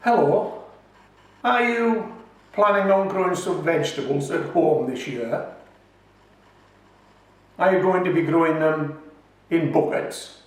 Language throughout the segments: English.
Hello, are you planning on growing some vegetables at home this year? Are you going to be growing them in buckets?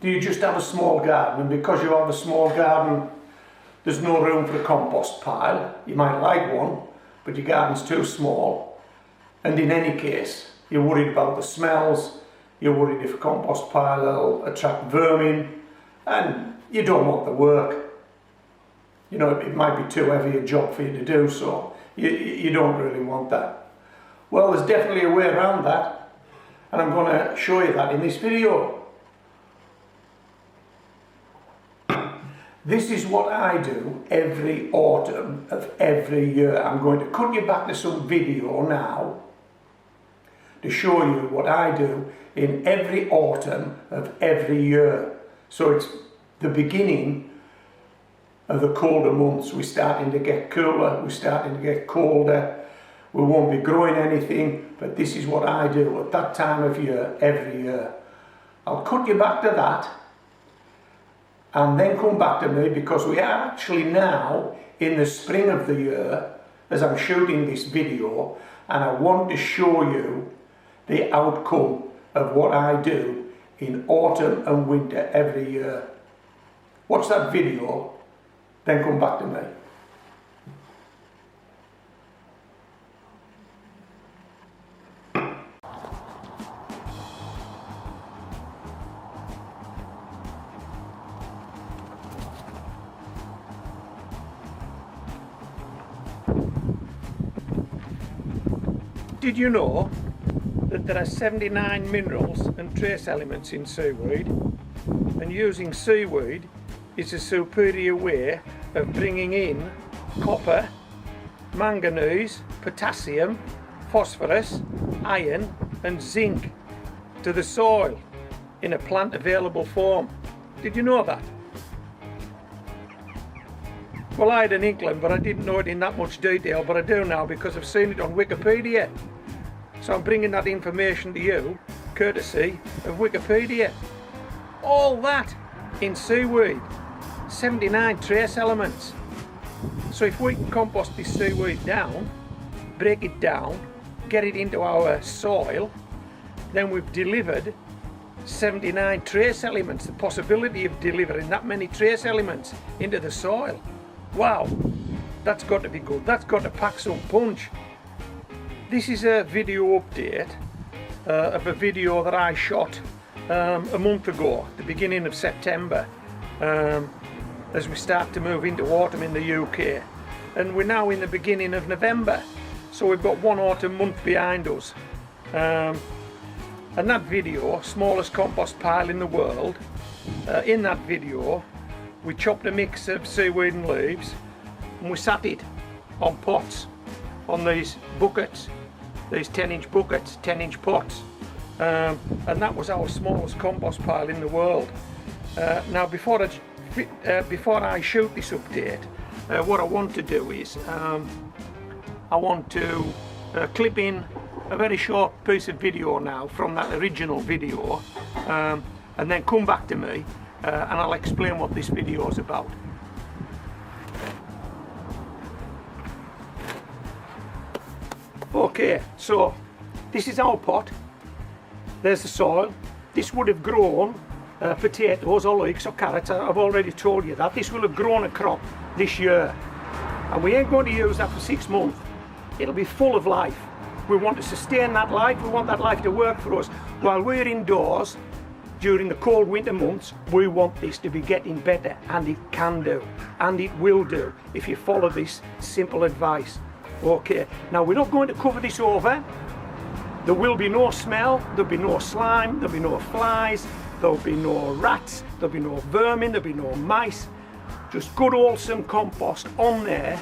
Do you just have a small garden, and because you have a small garden there's no room for a compost pile? You might like one, but your garden's too small, and in any case you're worried about the smells, you're worried if a compost pile will attract vermin, and you don't want the work. You know, it might be too heavy a job for you to do, so you don't really want that. Well, there's definitely a way around that, and I'm going to show you that in this video. This is what I do every autumn of every year. I'm going to cut you back to some video now to show you what I do in every autumn of every year. So it's the beginning of the colder months. We're starting to get cooler, we're starting to get colder. We won't be growing anything, but this is what I do at that time of year every year. I'll cut you back to that and then come back to me, because we are actually now in the spring of the year as I'm shooting this video, and I want to show you the outcome of what I do in autumn and winter every year. Watch that video, then come back to me. Did you know that there are 79 minerals and trace elements in seaweed, and using seaweed is a superior way of bringing in copper, manganese, potassium, phosphorus, iron and zinc to the soil in a plant available form? Did you know that? Well, I had an inkling, but I didn't know it in that much detail, but I do now because I've seen it on Wikipedia. So I'm bringing that information to you, courtesy of Wikipedia. All that in seaweed, 79 trace elements. So if we can compost this seaweed down, break it down, get it into our soil, then we've delivered 79 trace elements, the possibility of delivering that many trace elements into the soil. Wow, that's got to be good, that's got to pack some punch. This is a video update of a video that I shot a month ago, the beginning of September, as we start to move into autumn in the UK, and we're now in the beginning of November, so we've got one autumn month behind us. And that video, smallest compost pile in the world, in that video we chopped a mix of seaweed and leaves and we sat it on pots, on these buckets, these 10-inch buckets, 10-inch pots, and that was our smallest compost pile in the world. Now before I shoot this update, what I want to do is I want to clip in a very short piece of video now from that original video, and then come back to me and I'll explain what this video is about. Okay, so this is our pot, there's the soil. This would have grown potatoes or leeks or carrots, I've already told you that. This will have grown a crop this year, and we ain't going to use that for 6 months. It'll be full of life. We want to sustain that life, we want that life to work for us. While we're indoors during the cold winter months, we want this to be getting better, and it can do, and it will do, if you follow this simple advice. Okay, now we're not going to cover this over. There will be no smell, there'll be no slime, there'll be no flies, there'll be no rats, there'll be no vermin, there'll be no mice. Just good wholesome compost on there,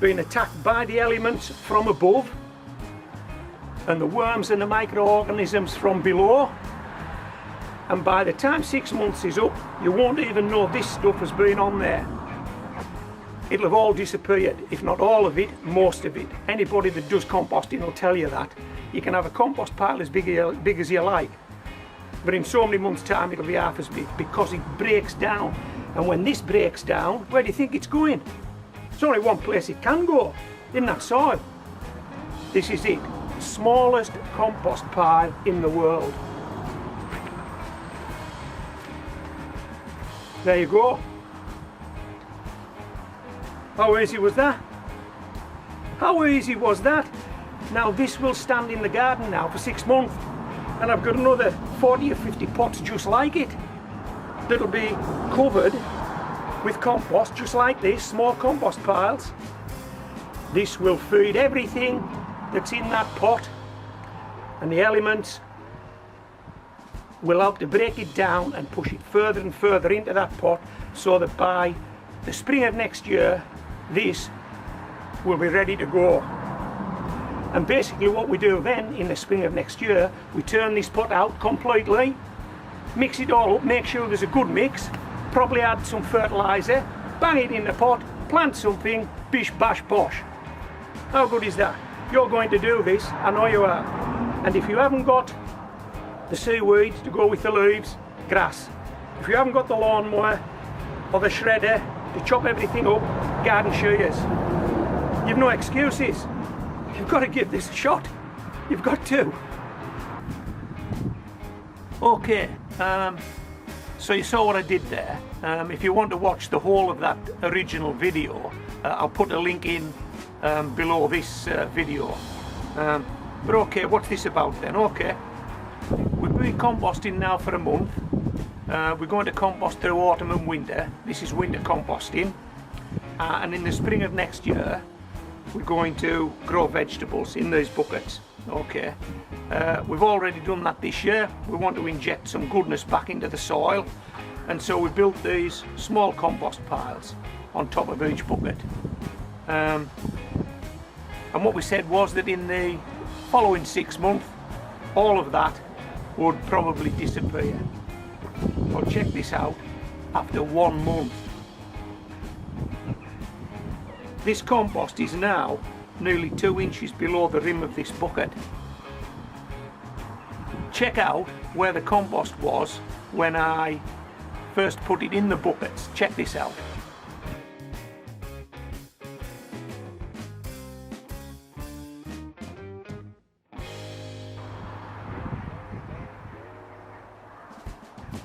being attacked by the elements from above and the worms and the microorganisms from below. And by the time 6 months is up, you won't even know this stuff has been on there. It'll have all disappeared, if not all of it, most of it. Anybody that does composting will tell you that. You can have a compost pile as big as you like, but in so many months' time it'll be half as big, because it breaks down And when this breaks down, where do you think it's going? There's only one place it can go, in that soil. This is it, smallest compost pile in the world. There you go. How easy was that? How easy was that? Now this will stand in the garden now for 6 months, and I've got another 40 or 50 pots just like it that'll be covered with compost just like this, small compost piles. This will feed everything that's in that pot, and the elements will help to break it down and push it further and further into that pot, so that by the spring of next year this will be ready to go. And basically what we do then in the spring of next year, we turn this pot out completely, mix it all up, make sure there's a good mix, probably add some fertilizer, bang it in the pot, plant something, bish bash bosh. How good is that? You're going to do this, I know you are. And if you haven't got the seaweed to go with the leaves, grass. If you haven't got the lawnmower or the shredder to chop everything up, garden shears. You've no excuses. You've got to give this a shot. You've got to. Okay, so you saw what I did there. If you want to watch the whole of that original video, I'll put a link in below this video. But okay, what's this about then? Okay, we've been composting now for a month. We're going to compost through autumn and winter. This is winter composting. And in the spring of next year, we're going to grow vegetables in these buckets. Okay, we've already done that this year. We want to inject some goodness back into the soil, and so we built these small compost piles on top of each bucket. And what we said was that in the following 6 months, all of that would probably disappear. Well, check this out, after 1 month. This compost is now nearly 2 inches below the rim of this bucket. Check out where the compost was when I first put it in the buckets. Check this out.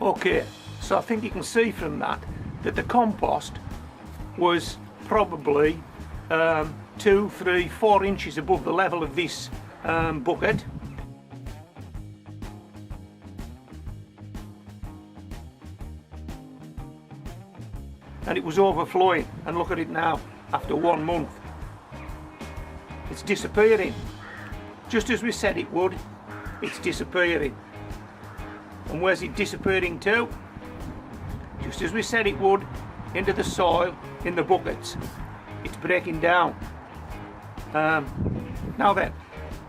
Okay, so I think you can see from that that the compost was probably 2, 3, 4 inches above the level of this bucket. And it was overflowing, and look at it now after 1 month. It's disappearing. Just as we said it would, it's disappearing. And where's it disappearing to? Just as we said it would, into the soil in the buckets. It's breaking down. Now then,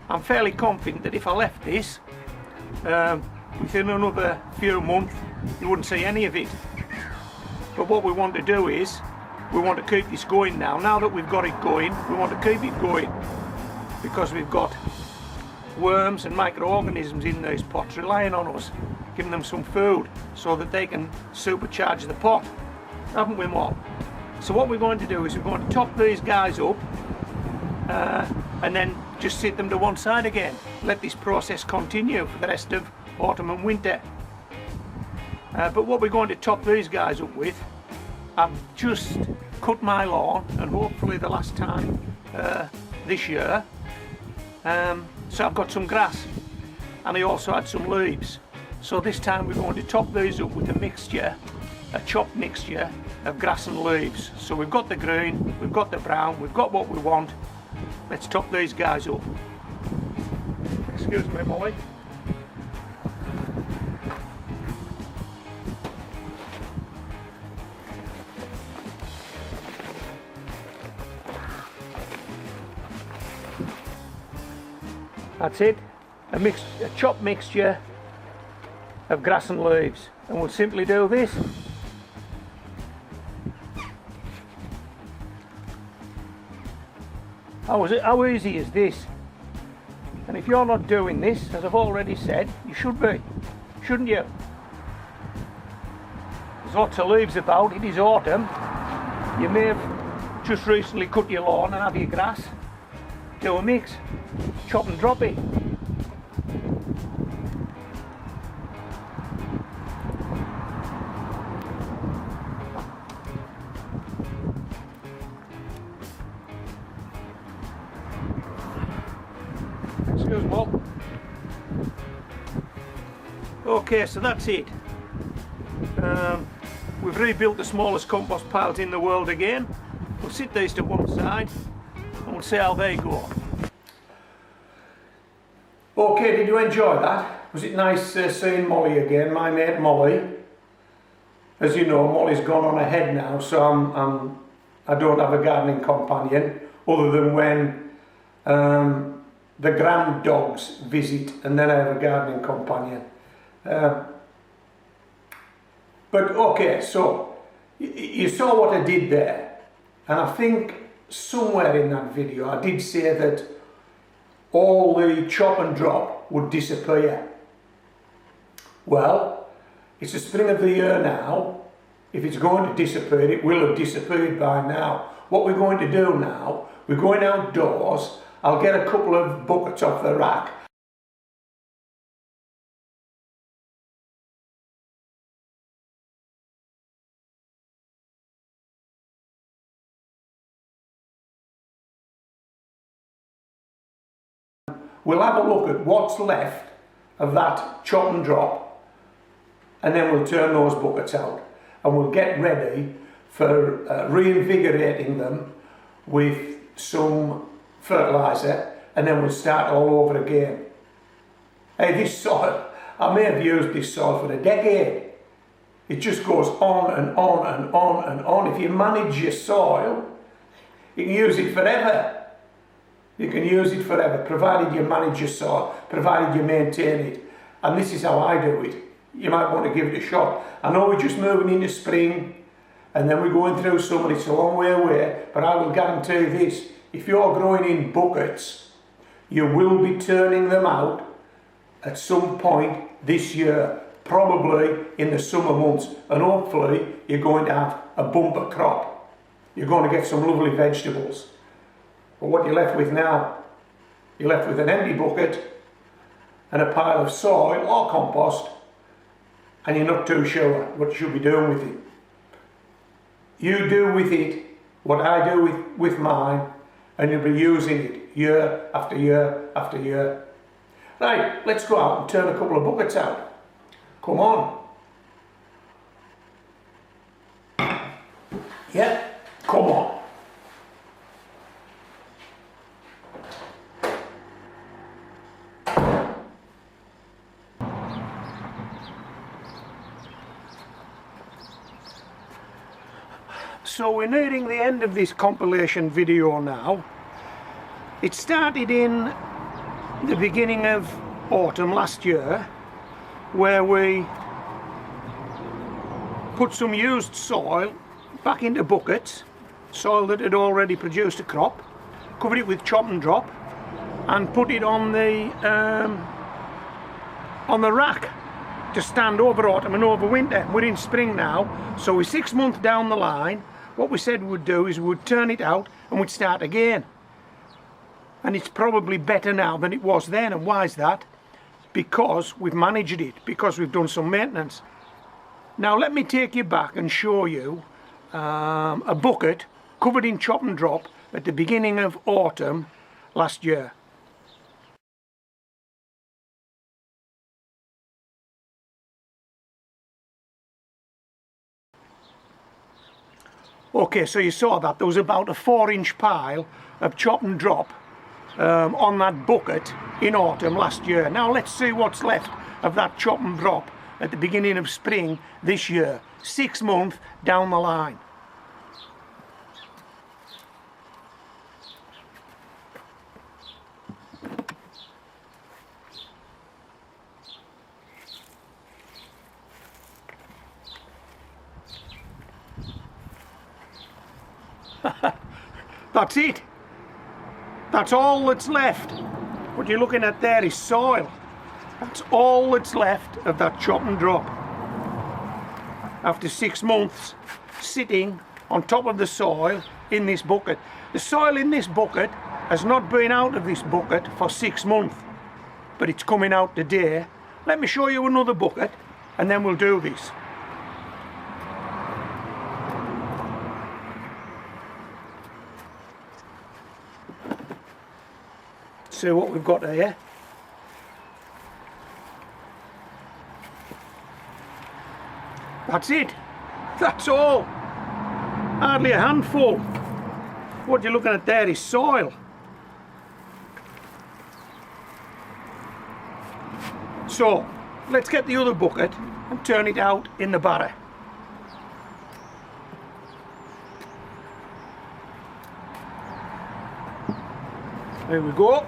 I'm fairly confident that if I left this within another few months, you wouldn't see any of it. But what we want to do is we want to keep this going now. Now that we've got it going, we want to keep it going, because we've got worms and microorganisms in these pots relying on us, giving them some food so that they can supercharge the pot, haven't we, Mom? So what we're going to do is we're going to top these guys up and then just sit them to one side again. Let this process continue for the rest of autumn and winter. But what we're going to top these guys up with, I've just cut my lawn, and hopefully the last time this year. So I've got some grass, and I also had some leaves. So this time we're going to top these up with a mixture, a chopped mixture of grass and leaves. So we've got the green, we've got the brown, we've got what we want. Let's top these guys up. Excuse me, Molly. That's it, a chopped mixture of grass and leaves, and we'll simply do this. How easy is this? And if you're not doing this, as I've already said, you should be, shouldn't you? There's lots of leaves about. It is autumn. You may have just recently cut your lawn and have your grass. Do a mix, chop and drop it. Excuse me. Okay, so that's it. We've rebuilt the smallest compost piles in the world again. We'll sit these to one side and we'll see how they go. Okay, did you enjoy that? Was it nice seeing Molly again, my mate Molly? As you know, Molly's gone on ahead now, so I don't have a gardening companion other than when the grand dogs visit, and then I have a gardening companion. But okay, so you saw what I did there, and I think somewhere in that video I did say that all the chop and drop would disappear. Well, it's the spring of the year now. If it's going to disappear, it will have disappeared by now. What we're going to do now, we're going outdoors. I'll get a couple of buckets off the rack. We'll have a look at what's left of that chop and drop, and then we'll turn those buckets out and we'll get ready for reinvigorating them with some fertilizer, and then we'll start all over again. Hey, this soil, I may have used this soil for a decade. It just goes on and on and on and on. If you manage your soil, you can use it forever. You can use it forever, provided you manage your soil, provided you maintain it. And this is how I do it. You might want to give it a shot. I know we're just moving into spring, and then we're going through summer. It's a long way away, but I will guarantee this. If you're growing in buckets, you will be turning them out at some point this year, probably in the summer months, and hopefully you're going to have a bumper crop. You're going to get some lovely vegetables. But what you're left with now, you're left with an empty bucket and a pile of soil or compost, and you're not too sure what you should be doing with it. You do with it what I do with mine, and you'll be using it year after year after year. Right, let's go out and turn a couple of buckets out. Come on. Yeah, come on. So we're nearing the end of this compilation video now. It started in the beginning of autumn last year, where we put some used soil back into buckets, soil that had already produced a crop, covered it with chop and drop, and put it on the rack to stand over autumn and over winter. We're in spring now, so we're 6 months down the line. What we said we'd do is we'd turn it out and we'd start again. And it's probably better now than it was then. And why is that? Because we've managed it, because we've done some maintenance. Now let me take you back and show you a bucket covered in chop and drop at the beginning of autumn last year. Okay, so you saw that there was about a 4-inch pile of chop and drop on that bucket in autumn last year. Now let's see what's left of that chop and drop at the beginning of spring this year, 6 months down the line. That's it. That's all that's left. What you're looking at there is soil. That's all that's left of that chop and drop. after 6 months sitting on top of the soil in this bucket. The soil in this bucket has not been out of this bucket for 6 months, but it's coming out today. Let me show you another bucket and then we'll do this. See what we've got here. That's it. That's all. Hardly a handful. What you're looking at there is soil. So, let's get the other bucket and turn it out in the barrow. There we go.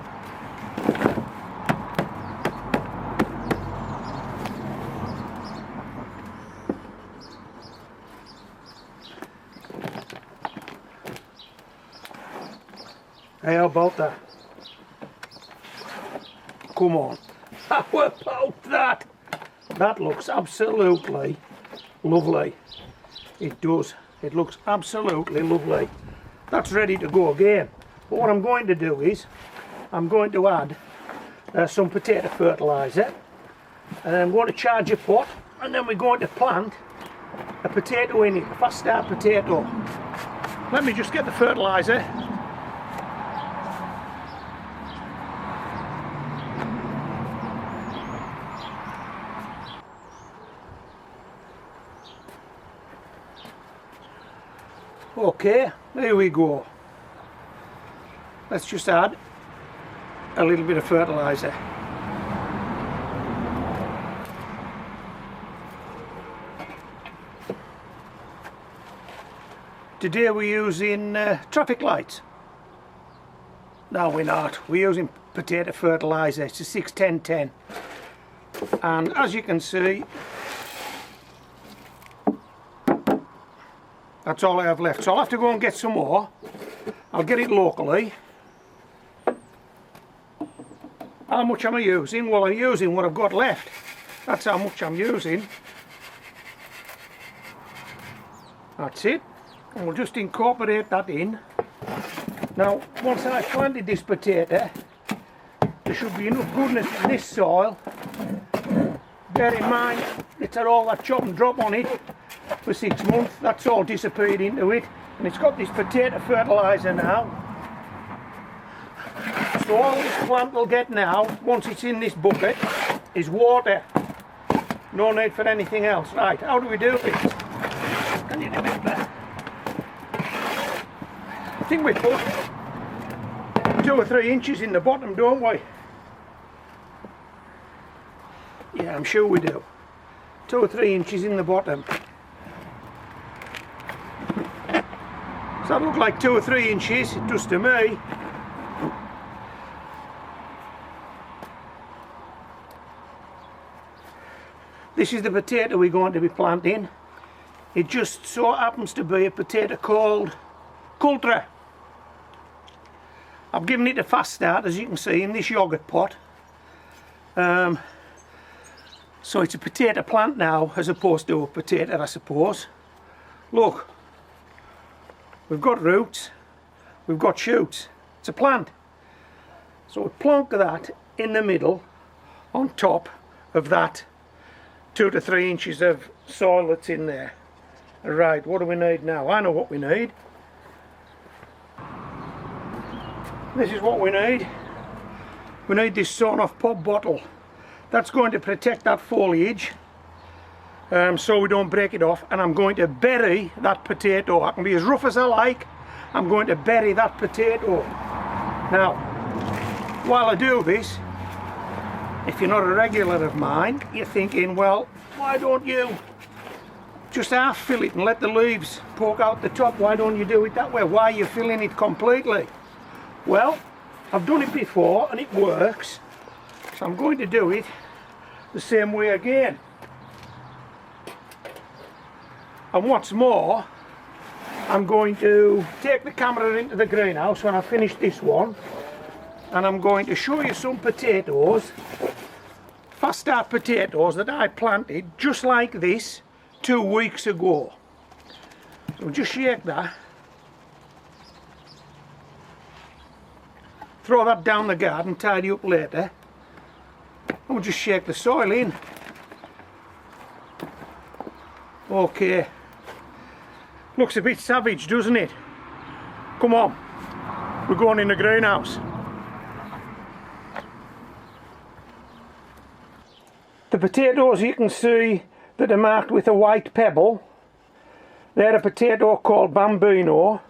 How about that? Come on. How about that? That looks absolutely lovely. It does. It looks absolutely lovely. That's ready to go again. But what I'm going to do is I'm going to add some potato fertilizer, and I'm going to charge a pot, and then we're going to plant a potato in it, a fast start potato. Let me just get the fertilizer. Okay, there we go. Let's just add a little bit of fertilizer. Today we're using traffic lights. No, we're not. We're using potato fertilizer. It's a 6-10-10. And as you can see, that's all I have left. So I'll have to go and get some more. I'll get it locally. How much am I using? Well, I'm using what I've got left. That's how much I'm using. That's it. And we'll just incorporate that in. Now, once I've planted this potato, there should be enough goodness in this soil. Bear in mind, it's had all that chop and drop on it for 6 months. That's all disappeared into it. And it's got this potato fertilizer now. So all this plant will get now, once it's in this bucket, is water. No need for anything else. Right, how do we do this? Can you do it there? I think we put 2 or 3 inches in the bottom, don't we? Yeah, I'm sure we do. 2 or 3 inches in the bottom. Does that look like 2 or 3 inches? It does to me. This is the potato we're going to be planting. It just so happens to be a potato called Cultra. I've given it a fast start, as you can see, in this yogurt pot. So it's a potato plant now, as opposed to a potato, I suppose. Look, we've got roots, we've got shoots. It's a plant. So we plonk that in the middle, on top of that 2 to 3 inches of soil that's in there. Right, what do we need now? I know what we need. This is what we need. We need this sawn off pop bottle. That's going to protect that foliage so we don't break it off, and I'm going to bury that potato. I can be as rough as I like. I'm going to bury that potato. Now, while I do this, if you're not a regular of mine, you're thinking, well, why don't you just half fill it and let the leaves poke out the top? Why don't you do it that way? Why are you filling it completely? Well, I've done it before and it works, so I'm going to do it the same way again. And what's more, I'm going to take the camera into the greenhouse when I finish this one, and I'm going to show you some potatoes, fast start potatoes that I planted just like this 2 weeks ago. So just shake that. Throw that down the garden, tidy up later. And we'll just shake the soil in. Okay. Looks a bit savage, doesn't it? Come on. We're going in the greenhouse. The potatoes you can see that are marked with a white pebble, they're a potato called Bambino.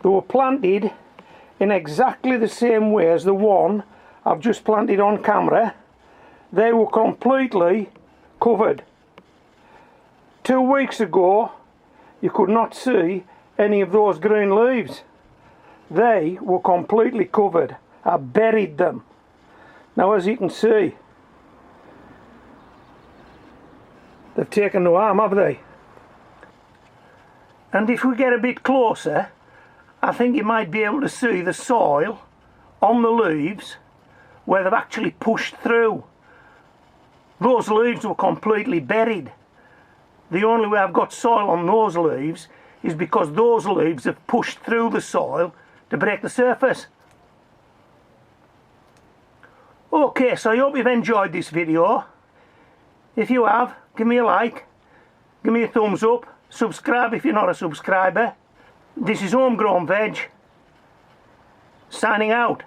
They were planted in exactly the same way as the one I've just planted on camera. They were completely covered. 2 weeks ago you could not see any of those green leaves. They were completely covered. I buried them. Now as you can see, they've taken no harm, have they? And if we get a bit closer, I think you might be able to see the soil on the leaves where they've actually pushed through. Those leaves were completely buried. The only way I've got soil on those leaves is because those leaves have pushed through the soil to break the surface. Okay, so I hope you've enjoyed this video. If you have, give me a like, give me a thumbs up, subscribe if you're not a subscriber. This is Homegrown Veg, signing out.